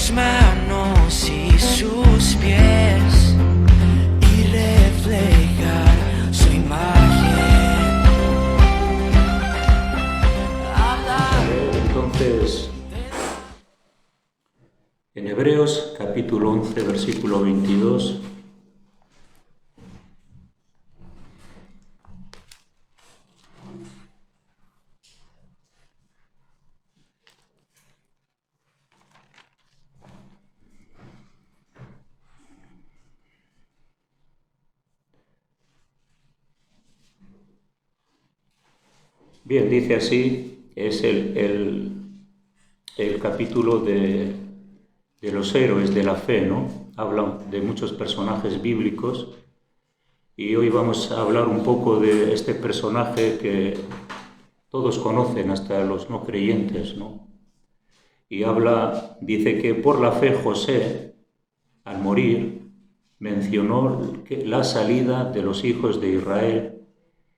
sus manos y sus pies y reflejar su imagen. Entonces, en Hebreos capítulo 11, versículo 22, bien, dice así, es el capítulo de los héroes de la fe, ¿no? Habla de muchos personajes bíblicos y hoy vamos a hablar un poco de este personaje que todos conocen, hasta los no creyentes, ¿no? Y dice que por la fe José, al morir, mencionó la salida de los hijos de Israel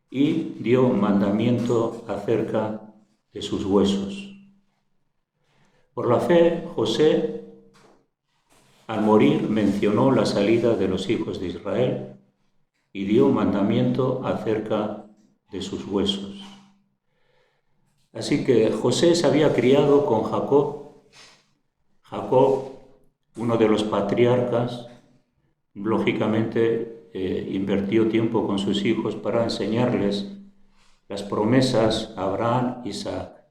y dio mandamiento acerca de sus huesos. Por la fe, José, al morir, mencionó la salida de los hijos de Israel y dio mandamiento acerca de sus huesos. Así que José se había criado con Jacob. Jacob, uno de los patriarcas, lógicamente invirtió tiempo con sus hijos para enseñarles las promesas a Abraham y Isaac.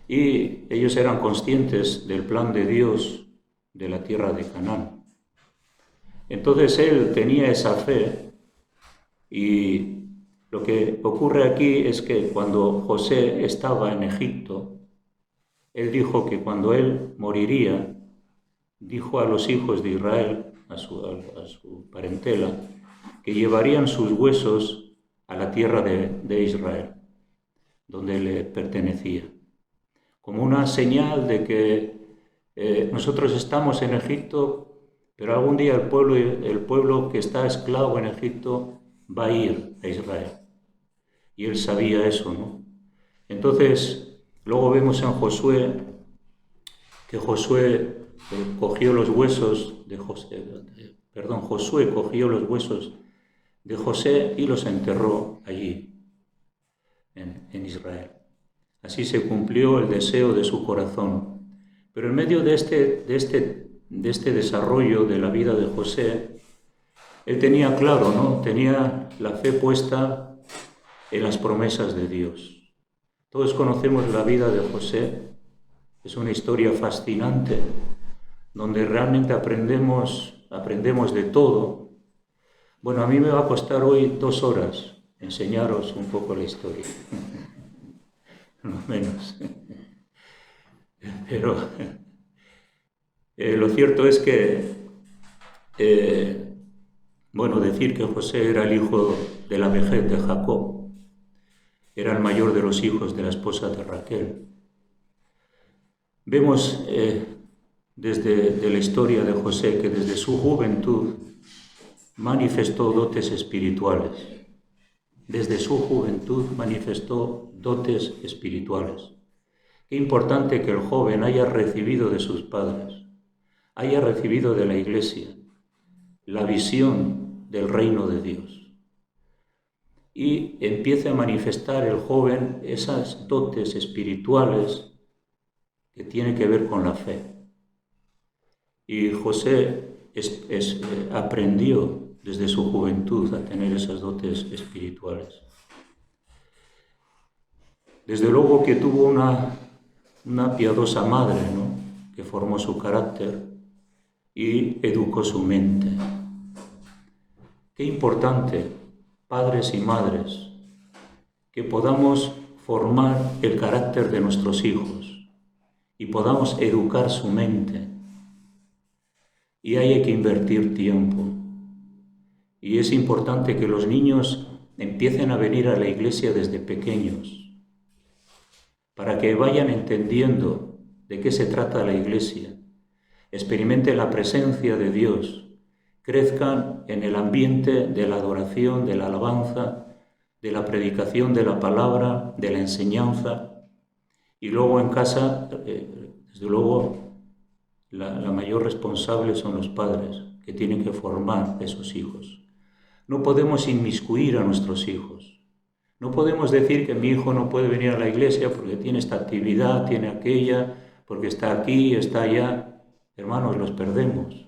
Y ellos eran conscientes del plan de Dios de la tierra de Canaán. Entonces él tenía esa fe y lo que ocurre aquí es que cuando José estaba en Egipto, él dijo que cuando él moriría, dijo a los hijos de Israel, a su parentela, que llevarían sus huesos a la tierra de Israel, donde le pertenecía, como una señal de que nosotros estamos en Egipto, pero algún día el pueblo que está esclavo en Egipto va a ir a Israel. Y él sabía eso, ¿no? Entonces, luego vemos en Josué que Josué cogió los huesos de José, Josué cogió los huesos de José y los enterró allí, en Israel. Así se cumplió el deseo de su corazón. Pero en medio de este desarrollo de la vida de José, él tenía claro, ¿no? Tenía la fe puesta en las promesas de Dios. Todos conocemos la vida de José. Es una historia fascinante, donde realmente aprendemos de todo. Bueno, a mí me va a costar hoy 2 horas enseñaros un poco la historia, no menos. Pero lo cierto es que, decir que José era el hijo de la vejez de Jacob, era el mayor de los hijos de la esposa de Raquel. Vemos desde la historia de José que desde su juventud manifestó dotes espirituales. Desde su juventud manifestó dotes espirituales. Qué importante que el joven haya recibido de sus padres, haya recibido de la Iglesia la visión del reino de Dios y empiece a manifestar el joven esas dotes espirituales que tienen que ver con la fe. Y José aprendió desde su juventud a tener esas dotes espirituales. Desde luego que tuvo una piadosa madre, ¿no?, que formó su carácter y educó su mente. Qué importante, padres y madres, que podamos formar el carácter de nuestros hijos y podamos educar su mente. Y hay que invertir tiempo. Y es importante que los niños empiecen a venir a la iglesia desde pequeños, para que vayan entendiendo de qué se trata la iglesia, experimenten la presencia de Dios, crezcan en el ambiente de la adoración, de la alabanza, de la predicación de la palabra, de la enseñanza, y luego en casa, desde luego, la mayor responsable son los padres, que tienen que formar a esos hijos. No podemos inmiscuir a nuestros hijos. No podemos decir que mi hijo no puede venir a la iglesia porque tiene esta actividad, tiene aquella, porque está aquí, está allá. Hermanos, los perdemos.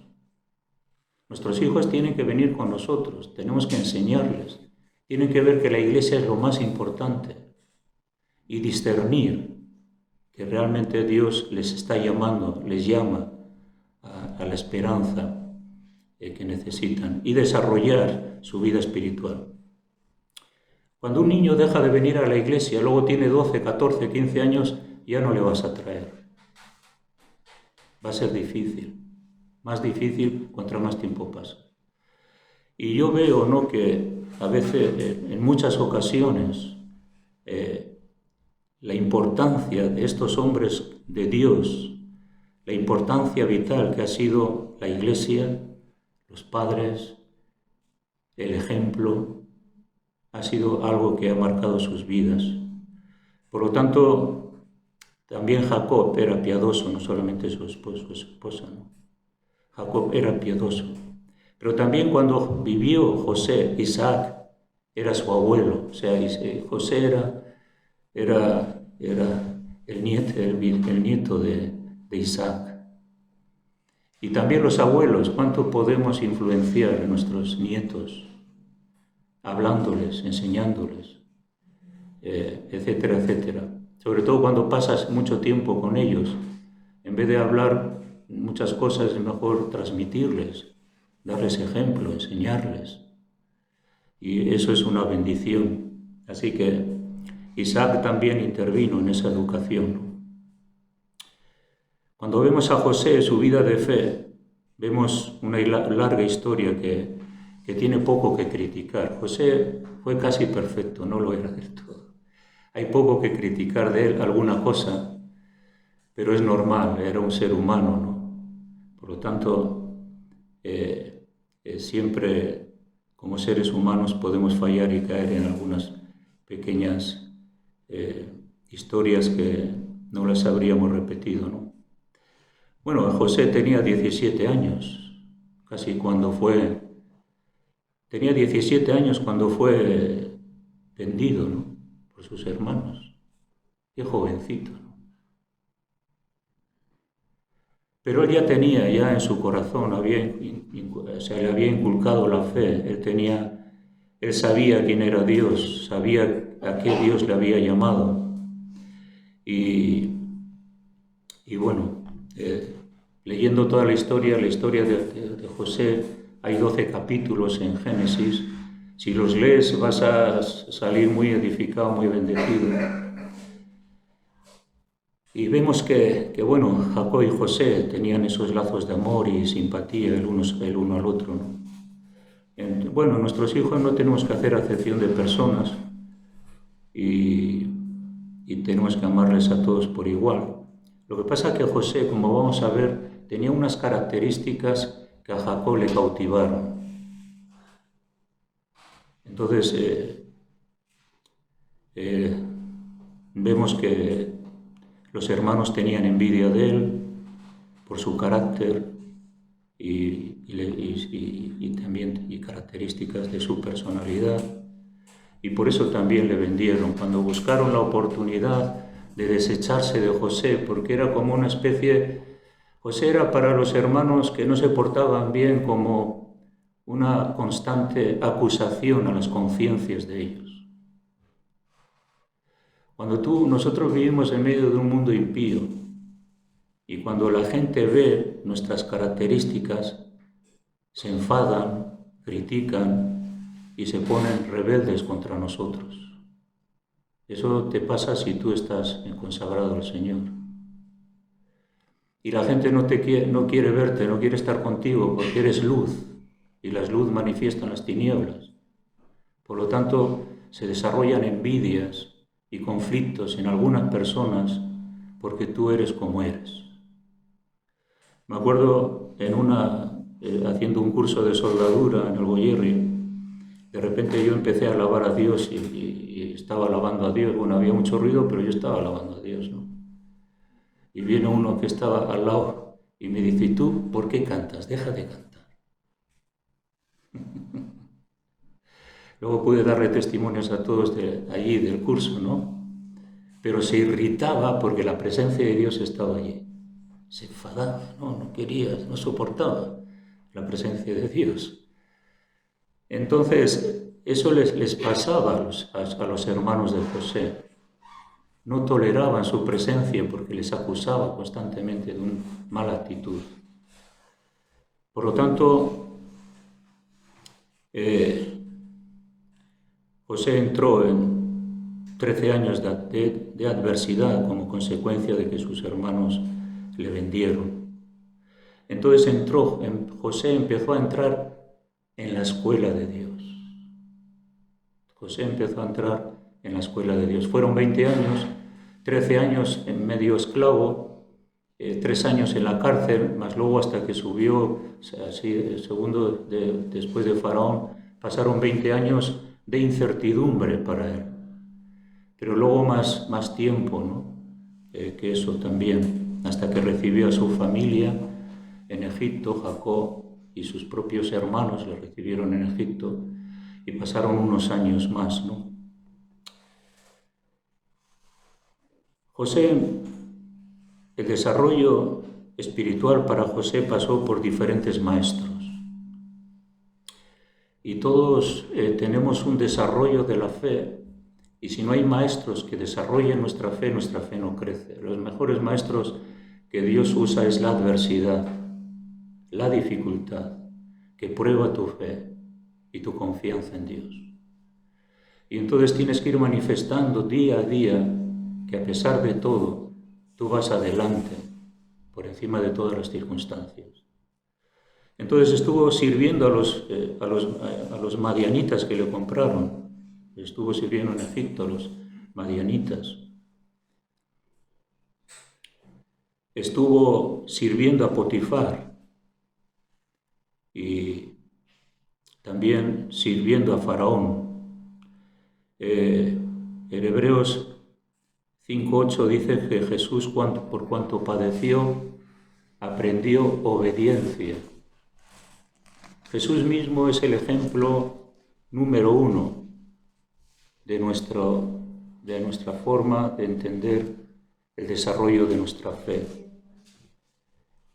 Nuestros hijos tienen que venir con nosotros, tenemos que enseñarles. Tienen que ver que la iglesia es lo más importante y discernir que realmente Dios les está llamando, les llama a la esperanza que necesitan y desarrollar su vida espiritual. Cuando un niño deja de venir a la iglesia, luego tiene 12, 14, 15 años, ya no le vas a traer. Va a ser difícil, más difícil cuanto más tiempo pasa. Y yo veo, ¿no?, que a veces, en muchas ocasiones, la importancia de estos hombres de Dios, la importancia vital que ha sido la iglesia, los padres, el ejemplo, ha sido algo que ha marcado sus vidas. Por lo tanto, también Jacob era piadoso, no solamente su esposa, ¿no? Jacob era piadoso. Pero también cuando vivió José, Isaac era su abuelo. O sea, José era el nieto de Isaac. Y también los abuelos, ¿cuánto podemos influenciar en nuestros nietos? Hablándoles, enseñándoles, etcétera, etcétera. Sobre todo cuando pasas mucho tiempo con ellos, en vez de hablar muchas cosas, es mejor transmitirles, darles ejemplo, enseñarles. Y eso es una bendición. Así que Isaac también intervino en esa educación. Cuando vemos a José, su vida de fe, vemos una larga historia que tiene poco que criticar. José fue casi perfecto, no lo era del todo. Hay poco que criticar de él, alguna cosa, pero es normal, era un ser humano, ¿no? Por lo tanto, siempre como seres humanos podemos fallar y caer en algunas pequeñas historias que no las habríamos repetido, ¿no? Bueno, José tenía 17 años, casi cuando fue... Tenía 17 años cuando fue vendido, ¿no?, por sus hermanos. Qué jovencito, ¿no? Pero él ya tenía, ya en su corazón, se le había inculcado la fe. Él sabía quién era Dios, sabía a qué Dios le había llamado. Y bueno, leyendo toda la historia de José, hay 12 capítulos en Génesis. Si los lees vas a salir muy edificado, muy bendecido. Y vemos que bueno, Jacob y José tenían esos lazos de amor y simpatía el uno al otro, ¿no? Bueno, nuestros hijos no tenemos que hacer acepción de personas y tenemos que amarles a todos por igual. Lo que pasa es que José, como vamos a ver, tenía unas características que a Jacob le cautivaron. Entonces, vemos que los hermanos tenían envidia de él por su carácter y también características de su personalidad. Y por eso también le vendieron. Cuando buscaron la oportunidad de desecharse de José, porque era como una especie... José era para los hermanos que no se portaban bien como una constante acusación a las conciencias de ellos. Cuando nosotros vivimos en medio de un mundo impío y cuando la gente ve nuestras características, se enfadan, critican y se ponen rebeldes contra nosotros. Eso te pasa si tú estás consagrado al Señor. Y la gente no quiere verte, no quiere estar contigo porque eres luz y la luz manifiesta las tinieblas. Por lo tanto, se desarrollan envidias y conflictos en algunas personas porque tú eres como eres. Me acuerdo haciendo un curso de soldadura en el Goyerri, de repente yo empecé a alabar a Dios y estaba alabando a Dios. Bueno, había mucho ruido, pero yo estaba alabando a Dios, ¿no? Y viene uno que estaba al lado Y me dice, ¿y tú por qué cantas? Deja de cantar. Luego pude darle testimonios a todos de allí del curso, ¿no? Pero se irritaba porque la presencia de Dios estaba allí. Se enfadaba, no quería, no soportaba la presencia de Dios. Entonces, eso les pasaba a los hermanos de José. No toleraban su presencia porque les acusaba constantemente de una mala actitud. Por lo tanto, José entró en 13 años de adversidad como consecuencia de que sus hermanos le vendieron. Entonces José empezó a entrar en la escuela de Dios. José empezó a entrar en la escuela de Dios. Fueron 20 años, 13 años en medio esclavo, 3 años en la cárcel, más luego hasta que subió, así, después de Faraón, pasaron 20 años de incertidumbre para él. Pero luego más tiempo, ¿no? Que eso también, hasta que recibió a su familia en Egipto. Jacob y sus propios hermanos le recibieron en Egipto y pasaron unos años más, ¿no? José, el desarrollo espiritual para José pasó por diferentes maestros. Y todos tenemos un desarrollo de la fe, y si no hay maestros que desarrollen nuestra fe no crece. Los mejores maestros que Dios usa es la adversidad, la dificultad, que prueba tu fe y tu confianza en Dios. Y entonces tienes que ir manifestando día a día que a pesar de todo, tú vas adelante, por encima de todas las circunstancias. Entonces estuvo sirviendo a los madianitas que le compraron. Estuvo sirviendo en Egipto a los madianitas. Estuvo sirviendo a Potifar y también sirviendo a Faraón. En Hebreos 5:8 dice que Jesús, por cuanto padeció, aprendió obediencia. Jesús mismo es el ejemplo número 1 de nuestra forma de entender el desarrollo de nuestra fe.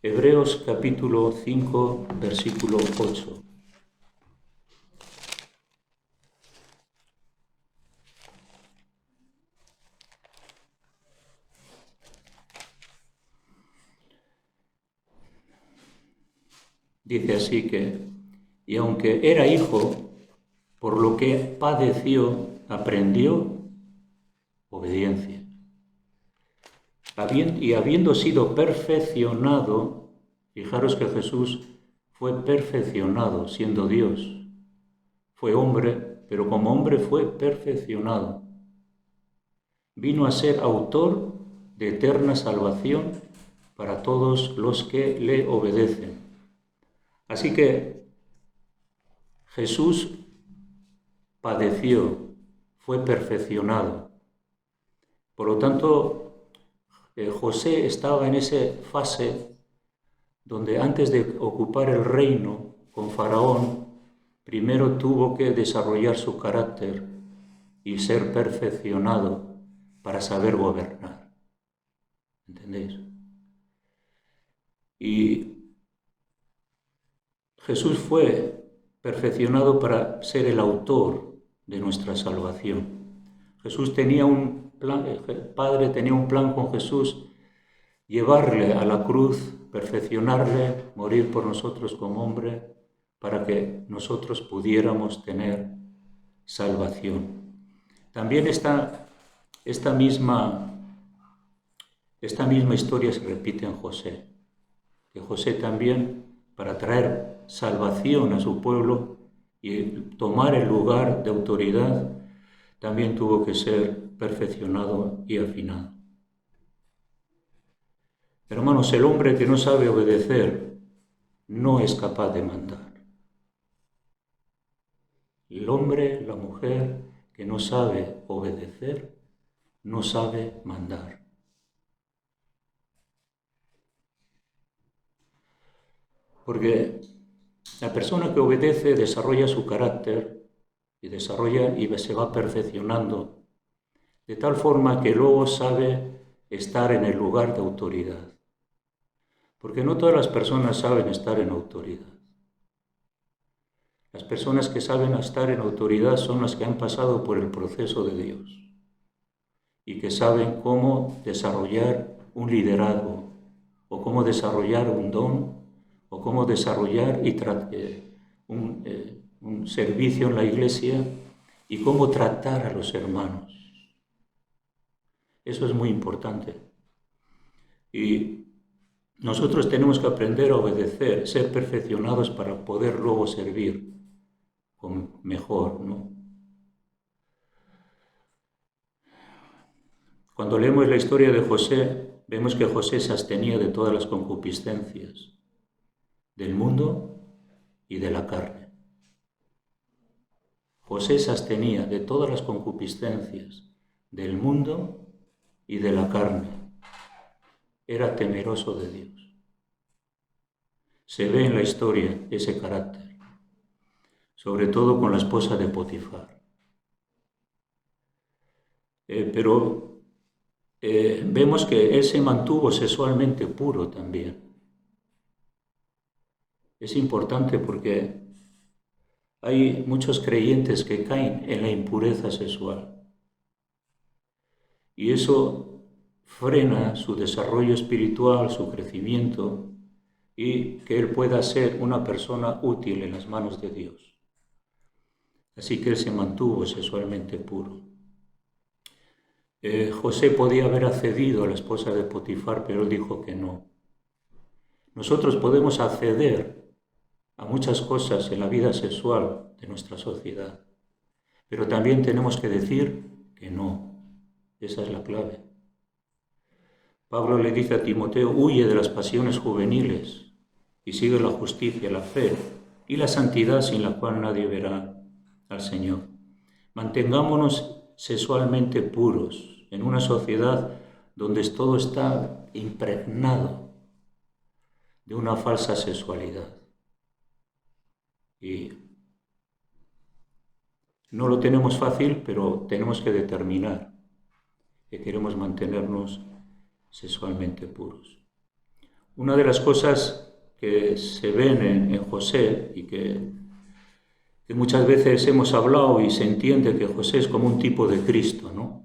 Hebreos capítulo 5, versículo 8. Dice así que, y aunque era hijo, por lo que padeció, aprendió obediencia. Y habiendo sido perfeccionado, fijaros que Jesús fue perfeccionado siendo Dios. Fue hombre, pero como hombre fue perfeccionado. Vino a ser autor de eterna salvación para todos los que le obedecen. Así que Jesús padeció, fue perfeccionado. Por lo tanto, José estaba en esa fase donde antes de ocupar el reino con Faraón, primero tuvo que desarrollar su carácter y ser perfeccionado para saber gobernar. ¿Entendéis? Y Jesús fue perfeccionado para ser el autor de nuestra salvación. Jesús tenía un plan, el Padre tenía un plan con Jesús, llevarle a la cruz, perfeccionarle, morir por nosotros como hombre, para que nosotros pudiéramos tener salvación. También esta misma historia se repite en José, que José también, para traer salvación a su pueblo y tomar el lugar de autoridad, también tuvo que ser perfeccionado y afinado. Hermanos, el hombre que no sabe obedecer no es capaz de mandar. El hombre, la mujer que no sabe obedecer, no sabe mandar. Porque la persona que obedece desarrolla su carácter y se va perfeccionando de tal forma que luego sabe estar en el lugar de autoridad. Porque no todas las personas saben estar en autoridad. Las personas que saben estar en autoridad son las que han pasado por el proceso de Dios y que saben cómo desarrollar un liderazgo o cómo desarrollar un don o cómo desarrollar un servicio en la iglesia y cómo tratar a los hermanos. Eso es muy importante. Y nosotros tenemos que aprender a obedecer, ser perfeccionados para poder luego servir mejor, ¿no? Cuando leemos la historia de José, vemos que José se abstenía de todas las concupiscencias del mundo y de la carne. José se abstenía de todas las concupiscencias del mundo y de la carne. Era temeroso de Dios. Se ve en la historia ese carácter, sobre todo con la esposa de Potifar. Pero vemos que él se mantuvo sexualmente puro también. Es importante porque hay muchos creyentes que caen en la impureza sexual y eso frena su desarrollo espiritual, su crecimiento y que él pueda ser una persona útil en las manos de Dios. Así que él se mantuvo sexualmente puro. José podía haber accedido a la esposa de Potifar, pero él dijo que no. Nosotros podemos acceder a muchas cosas en la vida sexual de nuestra sociedad, pero también tenemos que decir que no. Esa es la clave. Pablo le dice a Timoteo: huye de las pasiones juveniles y sigue la justicia, la fe y la santidad, sin la cual nadie verá al Señor. Mantengámonos sexualmente puros en una sociedad donde todo está impregnado de una falsa sexualidad. Y no lo tenemos fácil, pero tenemos que determinar que queremos mantenernos sexualmente puros. Una de las cosas que se ven en José y que muchas veces hemos hablado y se entiende que José es como un tipo de Cristo, ¿no?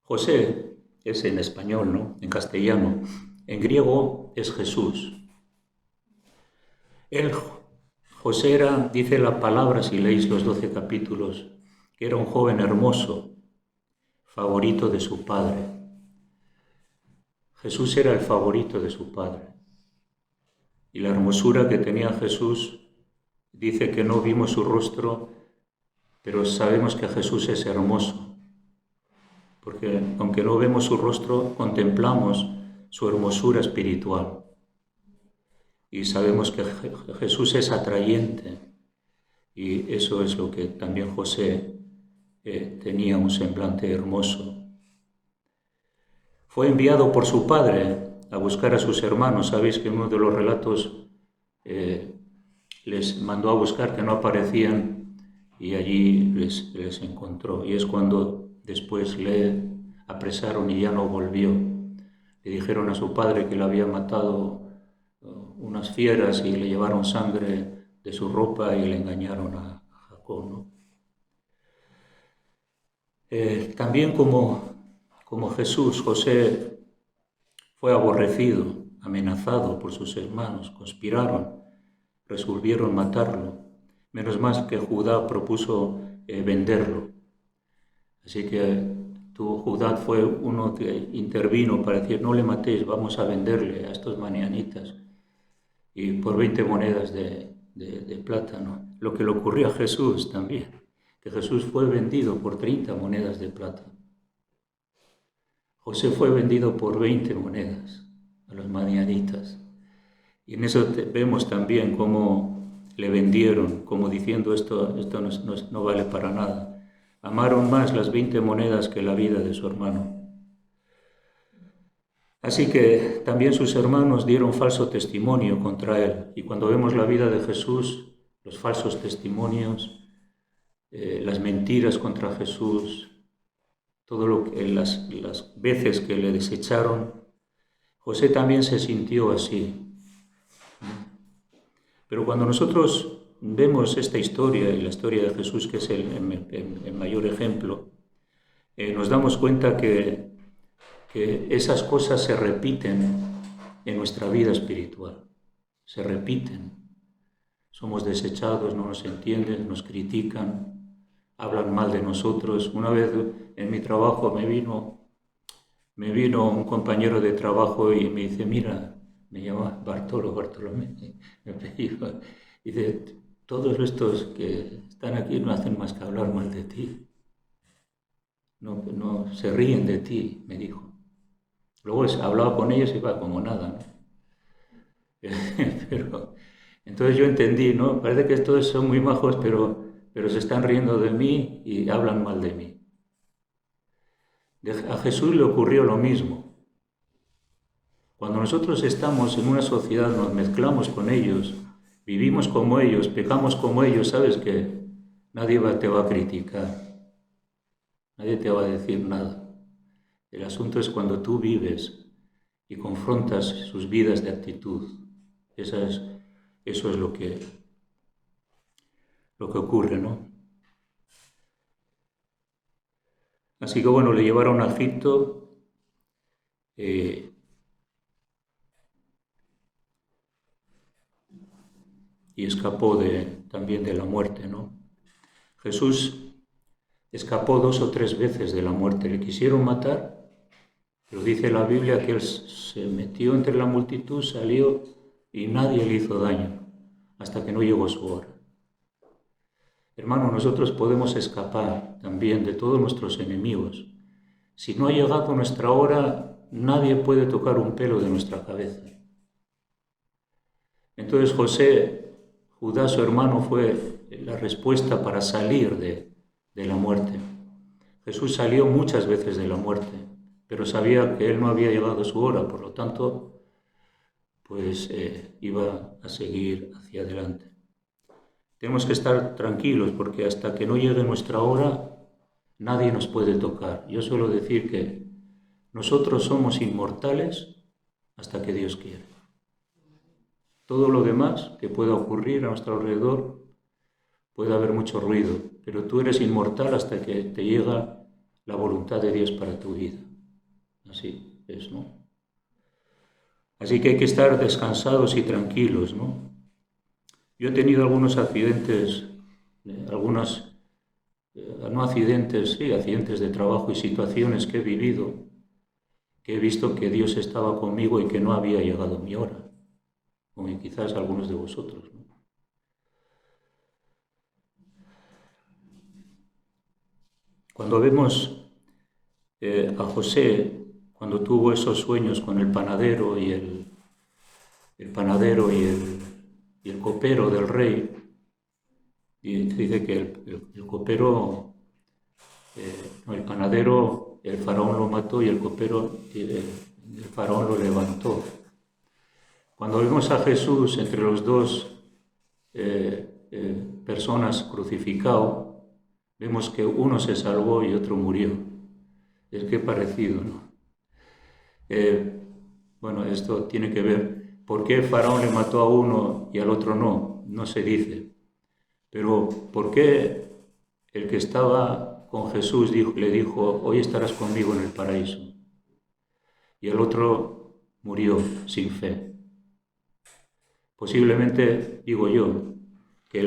José es en español, ¿no? En castellano. En griego es Jesús. José era, dice la palabra, si leéis los 12 capítulos, que era un joven hermoso, favorito de su padre. Jesús era el favorito de su padre. Y la hermosura que tenía Jesús, dice que no vimos su rostro, pero sabemos que Jesús es hermoso. Porque aunque no vemos su rostro, contemplamos su hermosura espiritual. Y sabemos que Jesús es atrayente. Y eso es lo que también José tenía, un semblante hermoso. Fue enviado por su padre a buscar a sus hermanos. Sabéis que en uno de los relatos les mandó a buscar, que no aparecían, y allí les encontró. Y es cuando después le apresaron y ya no volvió. Le dijeron a su padre que le había matado unas fieras y le llevaron sangre de su ropa y le engañaron a Jacob, ¿no? También como Jesús, José fue aborrecido, amenazado por sus hermanos, conspiraron, resolvieron matarlo. Menos mal que Judá propuso venderlo. Así que Judá fue uno que intervino para decir: no le matéis, vamos a venderle a estos madianitas. Y por 20 monedas de plata, ¿no? Lo que le ocurrió a Jesús también, que Jesús fue vendido por 30 monedas de plata. José fue vendido por 20 monedas a los madianitas. Y en eso vemos también cómo le vendieron, como diciendo esto no vale para nada. Amaron más las 20 monedas que la vida de su hermano. Así que también sus hermanos dieron falso testimonio contra él. Y cuando vemos la vida de Jesús, los falsos testimonios, las mentiras contra Jesús, todo lo que las veces que le desecharon, José también se sintió así. Pero cuando nosotros vemos esta historia y la historia de Jesús, que es el mayor ejemplo, nos damos cuenta que esas cosas se repiten en nuestra vida espiritual, se repiten. Somos desechados, no nos entienden, nos critican, hablan mal de nosotros. Una vez en mi trabajo me vino un compañero de trabajo y me dice, mira, me llama Bartolomé, me apellido, y dice, todos estos que están aquí no hacen más que hablar mal de ti. No se ríen de ti, me dijo. Luego hablaba con ellos y va como nada, ¿no? Pero entonces yo entendí, ¿no? Parece que todos son muy majos, pero se están riendo de mí y hablan mal de mí. A Jesús le ocurrió lo mismo. Cuando nosotros estamos en una sociedad, nos mezclamos con ellos, vivimos como ellos, pecamos como ellos, ¿sabes qué? Nadie te va a criticar, nadie te va a decir nada. El asunto es cuando tú vives y confrontas sus vidas de actitud. Eso es lo que ocurre, ¿no? Así que bueno, le llevaron a Egipto y escapó también de la muerte, ¿no? Jesús escapó 2 o 3 veces de la muerte. Le quisieron matar, pero dice la Biblia que él se metió entre la multitud, salió y nadie le hizo daño hasta que no llegó su hora. Hermano, nosotros podemos escapar también de todos nuestros enemigos. Si no ha llegado nuestra hora, nadie puede tocar un pelo de nuestra cabeza. Entonces Judá, su hermano, fue la respuesta para salir de la muerte. Jesús salió muchas veces de la muerte, pero sabía que él no había llegado a su hora, por lo tanto, pues iba a seguir hacia adelante. Tenemos que estar tranquilos porque hasta que no llegue nuestra hora, nadie nos puede tocar. Yo suelo decir que nosotros somos inmortales hasta que Dios quiere. Todo lo demás que pueda ocurrir a nuestro alrededor, puede haber mucho ruido, pero tú eres inmortal hasta que te llega la voluntad de Dios para tu vida. Así es, ¿no? Así que hay que estar descansados y tranquilos, ¿no? Yo he tenido algunos accidentes, accidentes de trabajo y situaciones que he vivido, que he visto que Dios estaba conmigo y que no había llegado mi hora, como quizás algunos de vosotros, ¿no? Cuando vemos a José, cuando tuvo esos sueños con el panadero y el copero del rey, y dice que el copero, el panadero, el faraón lo mató y el copero, el faraón lo levantó. Cuando vemos a Jesús entre los dos personas crucificado, vemos que uno se salvó y otro murió. Es que parecido, ¿no? Bueno, esto tiene que ver. ¿Por qué el faraón le mató a uno y al otro no? No se dice. Pero ¿por qué el que estaba con Jesús le dijo, hoy estarás conmigo en el paraíso? Y el otro murió sin fe. Posiblemente, digo yo, que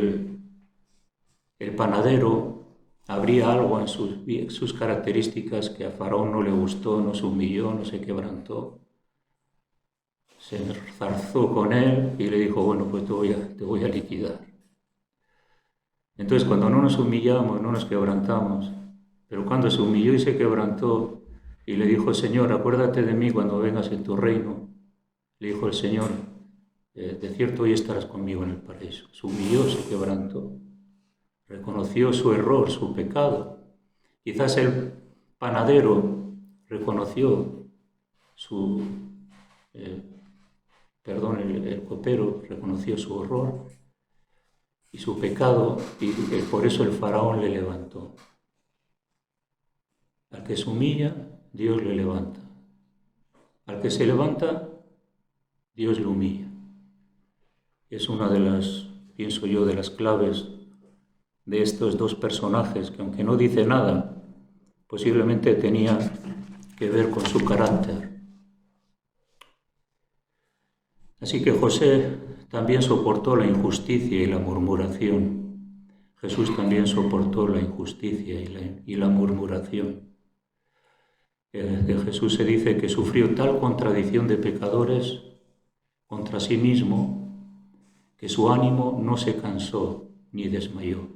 el panadero habría algo en sus características que a Faraón no le gustó, no se humilló, no se quebrantó. Se zarzó con él y le dijo, bueno, pues te voy a liquidar. Entonces, cuando no nos humillamos, no nos quebrantamos, pero cuando se humilló y se quebrantó y le dijo, Señor, acuérdate de mí cuando vengas en tu reino, le dijo el Señor, de cierto hoy estarás conmigo en el paraíso. Se humilló, se quebrantó, reconoció su error, su pecado. Quizás el panadero reconoció el copero reconoció su error y su pecado, y por eso el faraón le levantó. Al que se humilla, Dios le levanta. Al que se levanta, Dios le humilla. Es una de las, pienso yo, de las claves de estos dos personajes que, aunque no dice nada, posiblemente tenía que ver con su carácter. Así que José también soportó la injusticia y la murmuración. Jesús también soportó la injusticia y la murmuración. De Jesús se dice que sufrió tal contradicción de pecadores contra sí mismo que su ánimo no se cansó ni desmayó.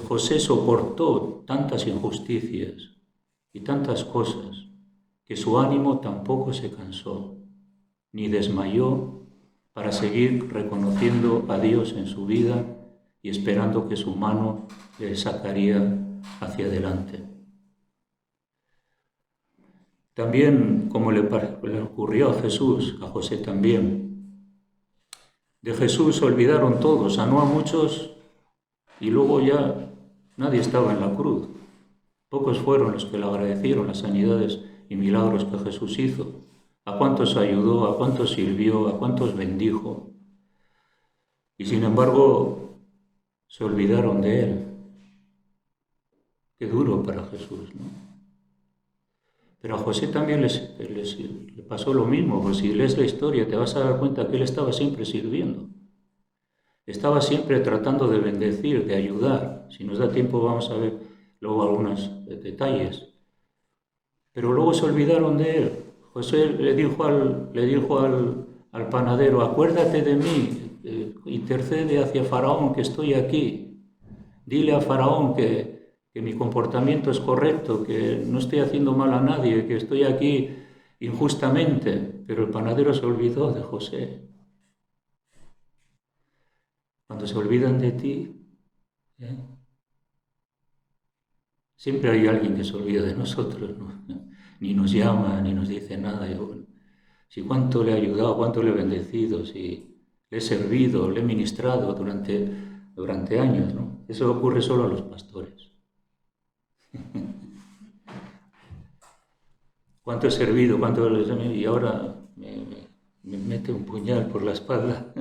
José soportó tantas injusticias y tantas cosas que su ánimo tampoco se cansó ni desmayó para seguir reconociendo a Dios en su vida y esperando que su mano le sacaría hacia adelante. También, como le ocurrió a Jesús, a José también, de Jesús se olvidaron todos, sanó a muchos y luego ya nadie estaba en la cruz. Pocos fueron los que le agradecieron las sanidades y milagros que Jesús hizo. A cuántos ayudó, a cuántos sirvió, a cuántos bendijo. Y sin embargo, se olvidaron de él. Qué duro para Jesús, ¿no? Pero a José también le pasó lo mismo, porque si lees la historia te vas a dar cuenta que él estaba siempre sirviendo. Estaba siempre tratando de bendecir, de ayudar. Si nos da tiempo vamos a ver luego algunos detalles. Pero luego se olvidaron de él. José le dijo al panadero, acuérdate de mí, intercede hacia Faraón que estoy aquí. Dile a Faraón que mi comportamiento es correcto, que no estoy haciendo mal a nadie, que estoy aquí injustamente. Pero el panadero se olvidó de José. Cuando se olvidan de ti, siempre hay alguien que se olvida de nosotros, ¿no? Ni nos llama, ni nos dice nada. Si cuánto le he ayudado, cuánto le he bendecido, si le he servido, le he ministrado durante años, ¿no? Eso ocurre solo a los pastores. ¿Cuánto he servido? Y ahora me mete un puñal por la espalda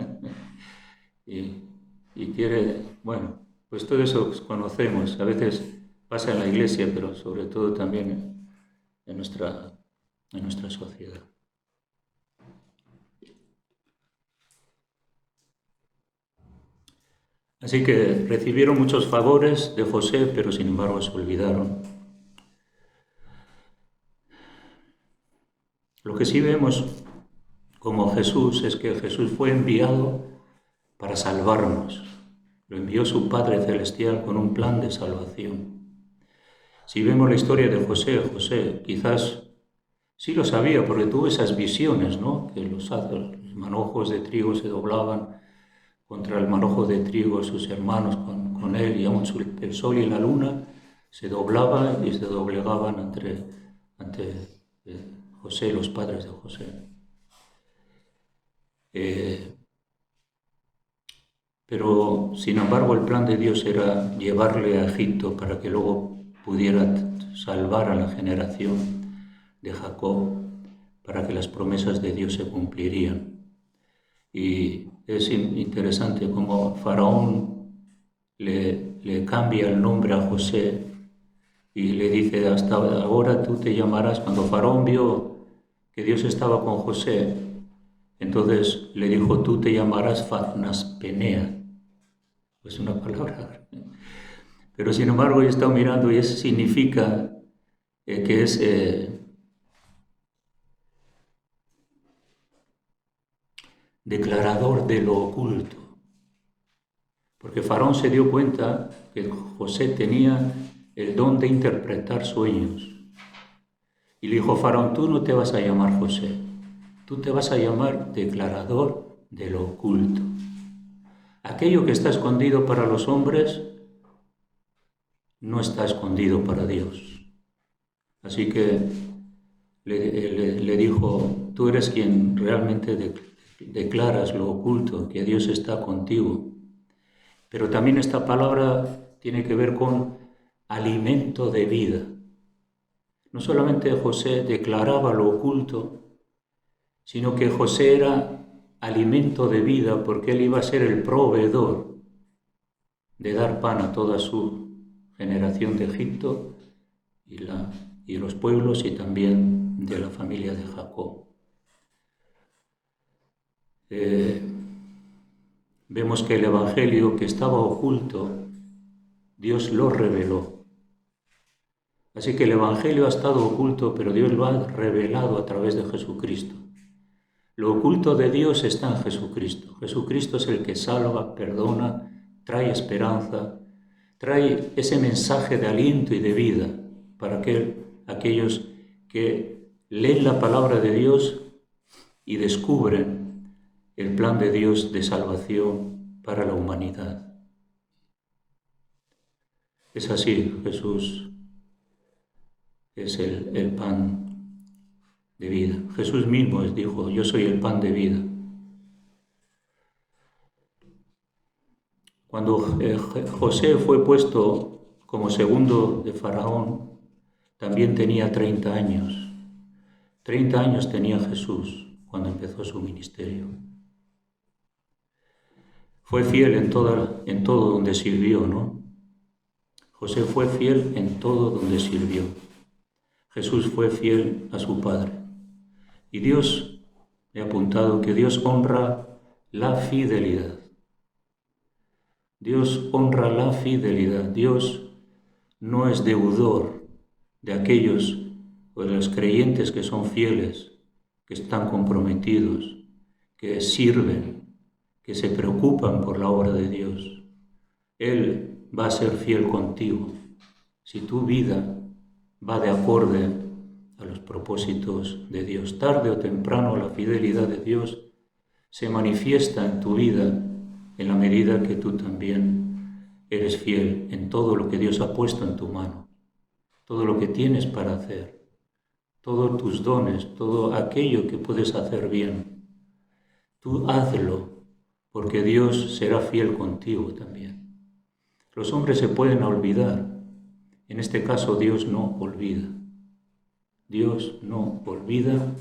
y quiere, bueno, pues todo eso conocemos. A veces pasa en la iglesia, pero sobre todo también en nuestra sociedad. Así que recibieron muchos favores de José, pero sin embargo se olvidaron. Lo que sí vemos como Jesús es que Jesús fue enviado para salvarnos. Lo envió su Padre Celestial con un plan de salvación. Si vemos la historia de José quizás sí lo sabía porque tuvo esas visiones, ¿no? Que los manojos de trigo se doblaban contra el manojo de trigo, sus hermanos con él, y aún el sol y la luna se doblaban y se doblegaban ante José, los padres de José. Pero, sin embargo, el plan de Dios era llevarle a Egipto para que luego pudiera salvar a la generación de Jacob, para que las promesas de Dios se cumplirían. Y es interesante cómo Faraón le cambia el nombre a José y le dice, hasta ahora tú te llamarás. Cuando Faraón vio que Dios estaba con José, entonces le dijo, tú te llamarás Fatnaspenea. Pues una palabra. Pero sin embargo yo he estado mirando y eso significa que es declarador de lo oculto. Porque Faraón se dio cuenta que José tenía el don de interpretar sueños. Y le dijo, Faraón, tú no te vas a llamar José, Tú te vas a llamar declarador de lo oculto. Aquello que está escondido para los hombres no está escondido para Dios. Así que le dijo, tú eres quien realmente declaras lo oculto, que Dios está contigo. Pero también esta palabra tiene que ver con alimento de vida. No solamente José declaraba lo oculto, sino que José era alimento de vida porque él iba a ser el proveedor de dar pan a toda su generación de Egipto y los pueblos y también de la familia de Jacob. Vemos que el Evangelio que estaba oculto, Dios lo reveló. Así que el Evangelio ha estado oculto, pero Dios lo ha revelado a través de Jesucristo. Lo oculto de Dios está en Jesucristo. Jesucristo es el que salva, perdona, trae esperanza, trae ese mensaje de aliento y de vida para aquellos que leen la palabra de Dios y descubren el plan de Dios de salvación para la humanidad. Es así, Jesús es el pan de vida. Jesús mismo dijo, yo soy el pan de vida. Cuando José fue puesto como segundo de Faraón, también tenía 30 años. 30 años tenía Jesús cuando empezó su ministerio. Fue fiel en todo donde sirvió, ¿no? José fue fiel en todo donde sirvió. Jesús fue fiel a su Padre. Y Dios, he apuntado que Dios honra la fidelidad. Dios honra la fidelidad. Dios no es deudor de aquellos o de los creyentes que son fieles, que están comprometidos, que sirven, que se preocupan por la obra de Dios. Él va a ser fiel contigo si tu vida va de acorde a los propósitos de Dios. Tarde o temprano la fidelidad de Dios se manifiesta en tu vida en la medida que tú también eres fiel en todo lo que Dios ha puesto en tu mano, todo lo que tienes para hacer, todos tus dones, todo aquello que puedes hacer bien. Tú hazlo, porque Dios será fiel contigo también. Los hombres se pueden olvidar. En este caso, Dios no olvida. Dios no olvida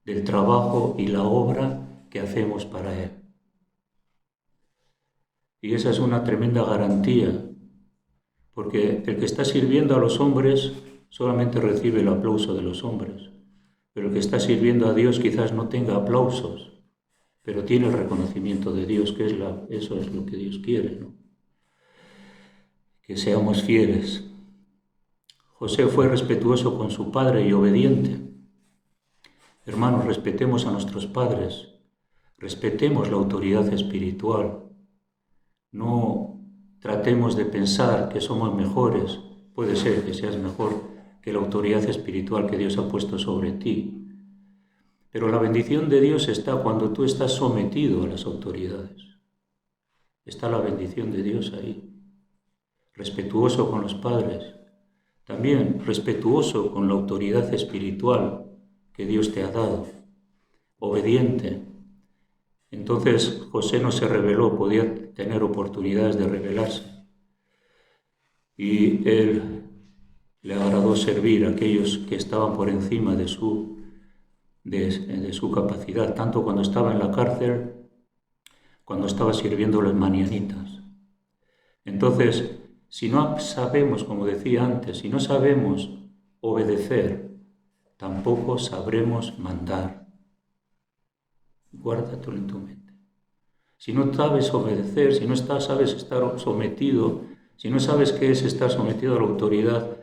del trabajo y la obra que hacemos para Él. Y esa es una tremenda garantía, porque el que está sirviendo a los hombres solamente recibe el aplauso de los hombres, pero el que está sirviendo a Dios quizás no tenga aplausos, pero tiene el reconocimiento de Dios, que eso es lo que Dios quiere, ¿no? Que seamos fieles. José fue respetuoso con su padre y obediente. Hermanos, respetemos a nuestros padres, respetemos la autoridad espiritual. No tratemos de pensar que somos mejores. Puede ser que seas mejor que la autoridad espiritual que Dios ha puesto sobre ti. Pero la bendición de Dios está cuando tú estás sometido a las autoridades. Está la bendición de Dios ahí. Respetuoso con los padres. También respetuoso con la autoridad espiritual que Dios te ha dado. Obediente. Entonces José no se rebeló, podía tener oportunidades de rebelarse. Y él le agradó servir a aquellos que estaban por encima de su capacidad, tanto cuando estaba en la cárcel, cuando estaba sirviendo a los manianitas. Entonces, si no sabemos, como decía antes, si no sabemos obedecer, tampoco sabremos mandar. Guárdatelo en tu mente. Si no sabes obedecer, si no sabes estar sometido, si no sabes qué es estar sometido a la autoridad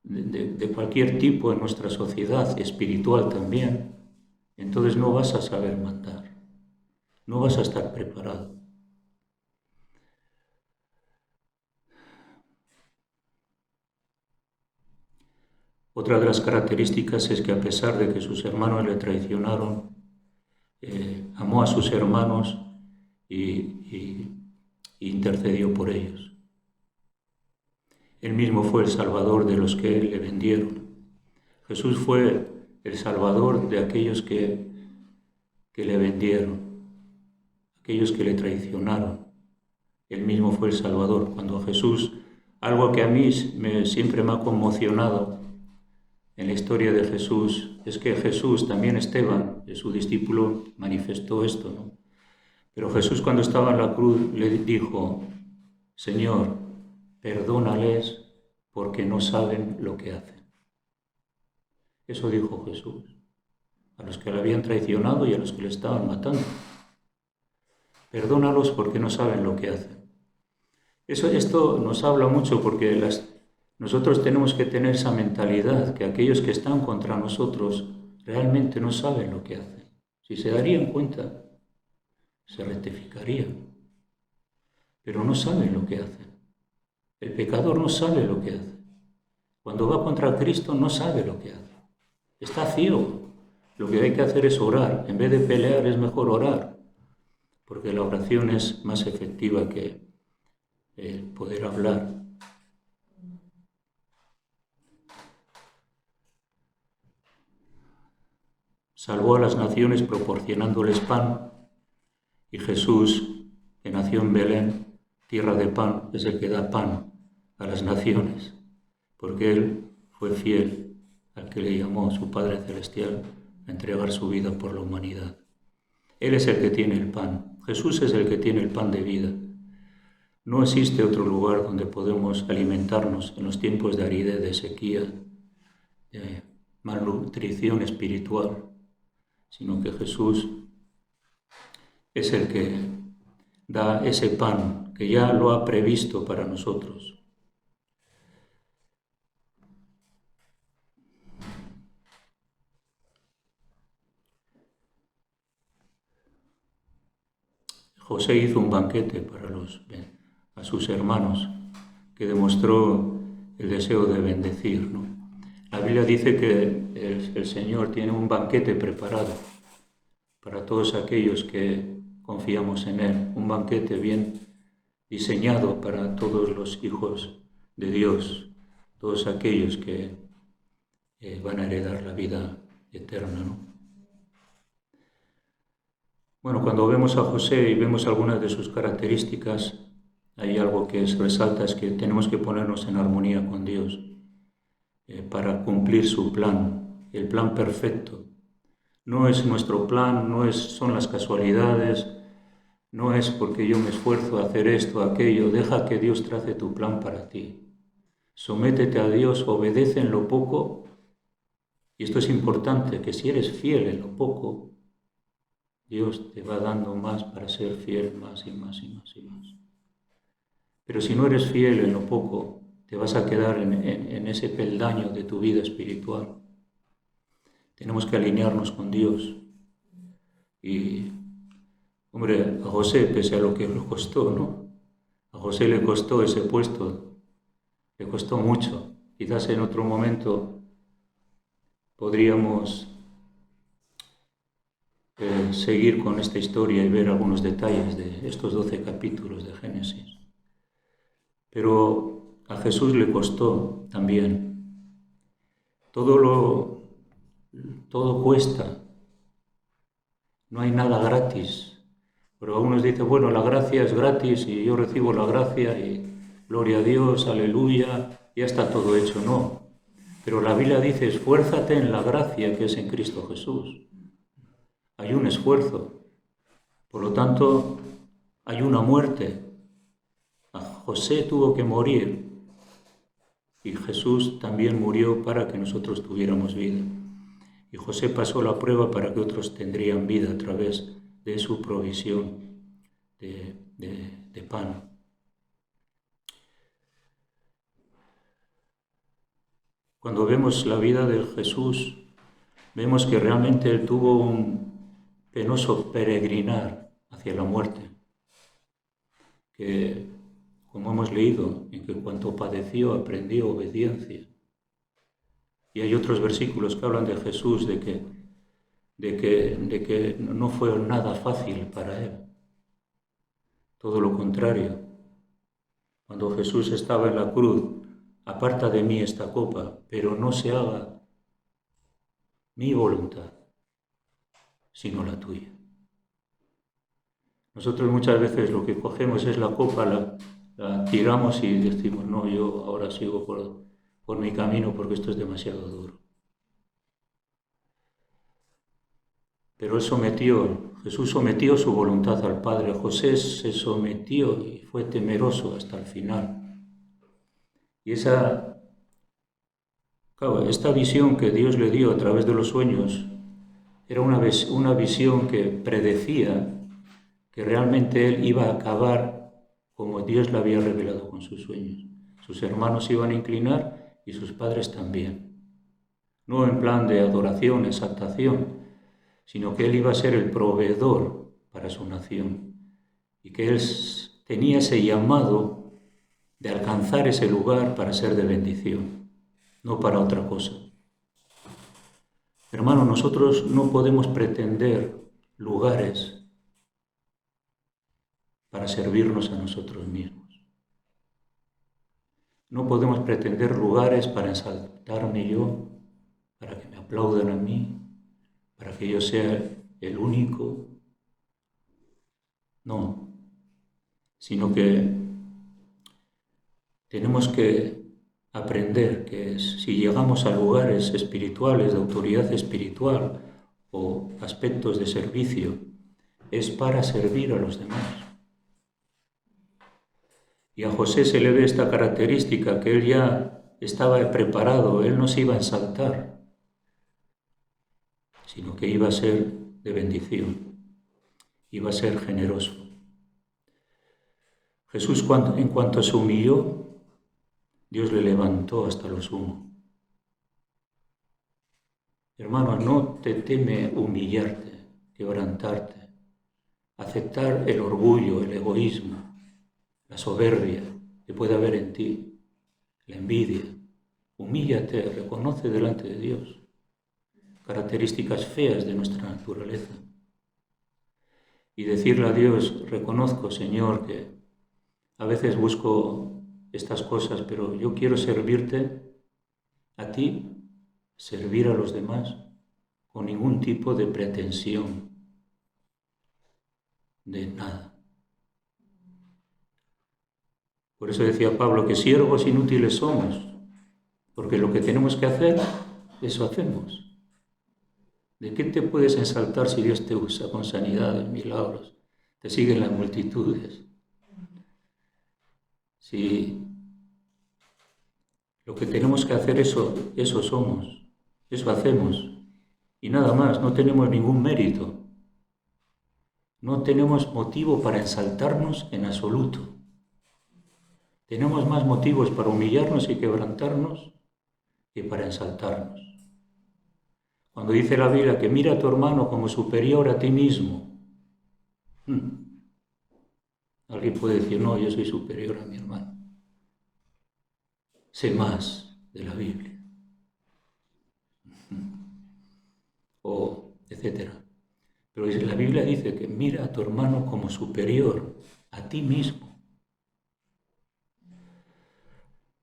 de cualquier tipo en nuestra sociedad, espiritual también, entonces no vas a saber mandar, no vas a estar preparado. Otra de las características es que a pesar de que sus hermanos le traicionaron, amó a sus hermanos y intercedió por ellos. Él mismo fue el Salvador de los que le vendieron. Jesús fue el Salvador de aquellos que le vendieron, aquellos que le traicionaron. Él mismo fue el Salvador. Cuando Jesús, algo que a mí siempre me ha conmocionado en la historia de Jesús, es que Jesús, también Esteban, su discípulo, manifestó esto, ¿no? Pero Jesús, cuando estaba en la cruz, le dijo: Señor, perdónales porque no saben lo que hacen. Eso dijo Jesús a los que le habían traicionado y a los que le estaban matando. Perdónalos porque no saben lo que hacen. Esto nos habla mucho porque nosotros tenemos que tener esa mentalidad, que aquellos que están contra nosotros realmente no saben lo que hacen. Si se darían cuenta, se rectificarían, pero no saben lo que hacen. El pecador no sabe lo que hace. Cuando va contra Cristo no sabe lo que hace. Está ciego. Lo que hay que hacer es orar. En vez de pelear es mejor orar, porque la oración es más efectiva que el poder hablar. Salvó a las naciones proporcionándoles pan, y Jesús, que nació en Belén, tierra de pan, es el que da pan a las naciones, porque Él fue fiel al que le llamó su Padre Celestial a entregar su vida por la humanidad. Él es el que tiene el pan. Jesús es el que tiene el pan de vida. No existe otro lugar donde podemos alimentarnos en los tiempos de aridez, de sequía, de malnutrición espiritual, sino que Jesús es el que da ese pan que ya lo ha previsto para nosotros. José hizo un banquete a sus hermanos que demostró el deseo de bendecir, ¿no? La Biblia dice que el Señor tiene un banquete preparado para todos aquellos que confiamos en Él, un banquete bien diseñado para todos los hijos de Dios, todos aquellos que van a heredar la vida eterna, ¿no? Bueno, cuando vemos a José y vemos algunas de sus características, hay algo que se resalta, es que tenemos que ponernos en armonía con Dios para cumplir su plan, el plan perfecto. No es nuestro plan, son las casualidades, no es porque yo me esfuerzo a hacer esto, aquello. Deja que Dios trace tu plan para ti. Sométete a Dios, obedece en lo poco, y esto es importante, que si eres fiel en lo poco, Dios te va dando más para ser fiel más y más y más y más. Pero si no eres fiel en lo poco, te vas a quedar en ese peldaño de tu vida espiritual. Tenemos que alinearnos con Dios. Y, hombre, a José, pese a lo que le costó, ¿no? A José le costó ese puesto, le costó mucho. Quizás en otro momento podríamos seguir con esta historia y ver algunos detalles de estos 12 capítulos de Génesis. Pero a Jesús le costó también. Todo cuesta. No hay nada gratis. Pero algunos dicen, bueno, la gracia es gratis y yo recibo la gracia y gloria a Dios, aleluya, ya está todo hecho. No. Pero la Biblia dice, esfuérzate en la gracia que es en Cristo Jesús. Hay un esfuerzo. Por lo tanto, hay una muerte. José tuvo que morir y Jesús también murió para que nosotros tuviéramos vida. Y José pasó la prueba para que otros tendrían vida a través de su provisión de pan. Cuando vemos la vida de Jesús, vemos que realmente Él tuvo un penoso peregrinar hacia la muerte, que, como hemos leído, en que cuanto padeció aprendió obediencia. Y hay otros versículos que hablan de Jesús, de de que no fue nada fácil para él. Todo lo contrario. Cuando Jesús estaba en la cruz, aparta de mí esta copa, pero no se haga mi voluntad, sino la tuya. Nosotros muchas veces lo que cogemos es la copa, la tiramos y decimos, no, yo ahora sigo por mi camino porque esto es demasiado duro. Pero Jesús sometió su voluntad al Padre. José se sometió y fue temeroso hasta el final. Y esta visión que Dios le dio a través de los sueños era una visión que predecía que realmente él iba a acabar como Dios le había revelado con sus sueños. Sus hermanos se iban a inclinar y sus padres también. No en plan de adoración, exaltación, sino que él iba a ser el proveedor para su nación y que él tenía ese llamado de alcanzar ese lugar para ser de bendición, no para otra cosa. Hermano, nosotros no podemos pretender lugares para servirnos a nosotros mismos. No podemos pretender lugares para ensaltarme yo, para que me aplaudan a mí, para que yo sea el único. No, sino que tenemos que aprender que si llegamos a lugares espirituales, de autoridad espiritual o aspectos de servicio, es para servir a los demás. Y a José se le ve esta característica, que él ya estaba preparado, él no se iba a ensaltar, sino que iba a ser de bendición, iba a ser generoso. Jesús, en cuanto se humilló, Dios le levantó hasta lo sumo. Hermano, no te teme humillarte, quebrantarte, aceptar el orgullo, el egoísmo, la soberbia que puede haber en ti, la envidia. Humíllate, reconoce delante de Dios características feas de nuestra naturaleza y decirle a Dios, reconozco, Señor, que a veces busco estas cosas, pero yo quiero servirte a ti, servir a los demás, con ningún tipo de pretensión de nada. Por eso decía Pablo que siervos inútiles somos, porque lo que tenemos que hacer, eso hacemos. ¿De qué te puedes ensaltar si Dios te usa con sanidades, milagros? Te siguen las multitudes. Si lo que tenemos que hacer, eso somos, eso hacemos. Y nada más, no tenemos ningún mérito. No tenemos motivo para ensaltarnos en absoluto. Tenemos más motivos para humillarnos y quebrantarnos que para ensaltarnos. Cuando dice la Biblia que mira a tu hermano como superior a ti mismo, alguien puede decir, no, yo soy superior a mi hermano. Sé más de la Biblia. O etcétera. Pero la Biblia dice que mira a tu hermano como superior a ti mismo.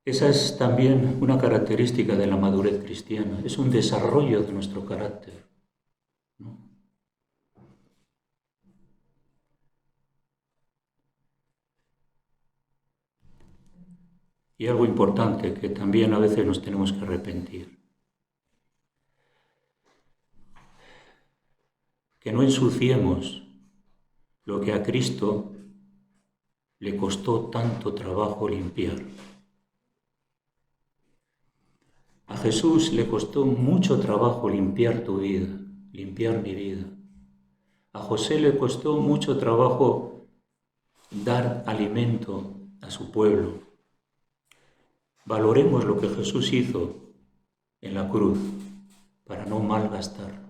Esa es también una característica de la madurez cristiana, es un desarrollo de nuestro carácter, ¿no? Y algo importante que también a veces nos tenemos que arrepentir. Que no ensuciemos lo que a Cristo le costó tanto trabajo limpiar. A Jesús le costó mucho trabajo limpiar tu vida, limpiar mi vida. A José le costó mucho trabajo dar alimento a su pueblo. Valoremos lo que Jesús hizo en la cruz para no malgastarlo.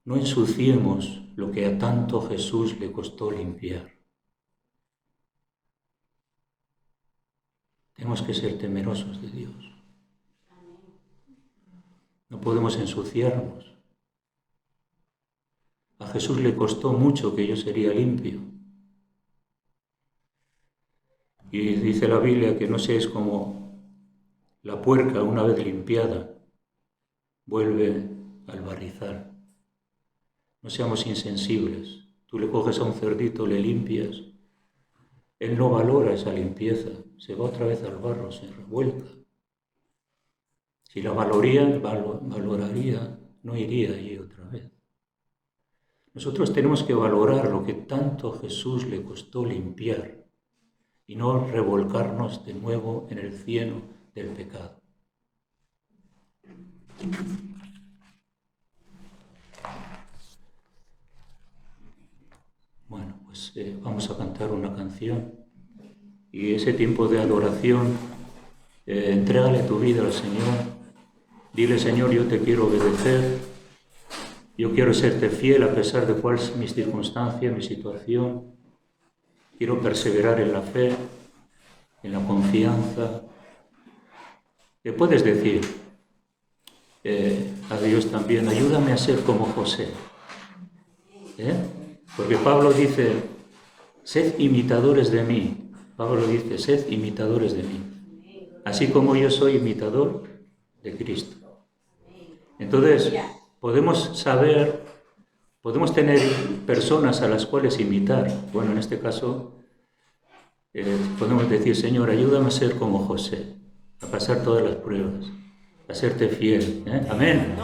No ensuciemos lo que a tanto Jesús le costó limpiar. Tenemos que ser temerosos de Dios. No podemos ensuciarnos. A Jesús le costó mucho que yo sería limpio. Y dice la Biblia que no seáis como la puerca una vez limpiada, vuelve al barrizal. No seamos insensibles. Tú le coges a un cerdito, le limpias. Él no valora esa limpieza. Se va otra vez al barro, se revuelca. Si la valoraría, no iría allí otra vez. Nosotros tenemos que valorar lo que tanto a Jesús le costó limpiar y no revolcarnos de nuevo en el cieno del pecado. Bueno, pues vamos a cantar una canción y ese tiempo de adoración, entrégale tu vida al Señor. Dile, Señor, yo te quiero obedecer, yo quiero serte fiel a pesar de cuál es mi circunstancia, mi situación. Quiero perseverar en la fe, en la confianza. Le puedes decir a Dios también, ayúdame a ser como José. Porque Pablo dice, sed imitadores de mí. Pablo dice, sed imitadores de mí. Así como yo soy imitador de Cristo. Entonces, podemos tener personas a las cuales imitar. Bueno, en este caso, podemos decir, Señor, ayúdame a ser como José, a pasar todas las pruebas, a serte fiel. Amén.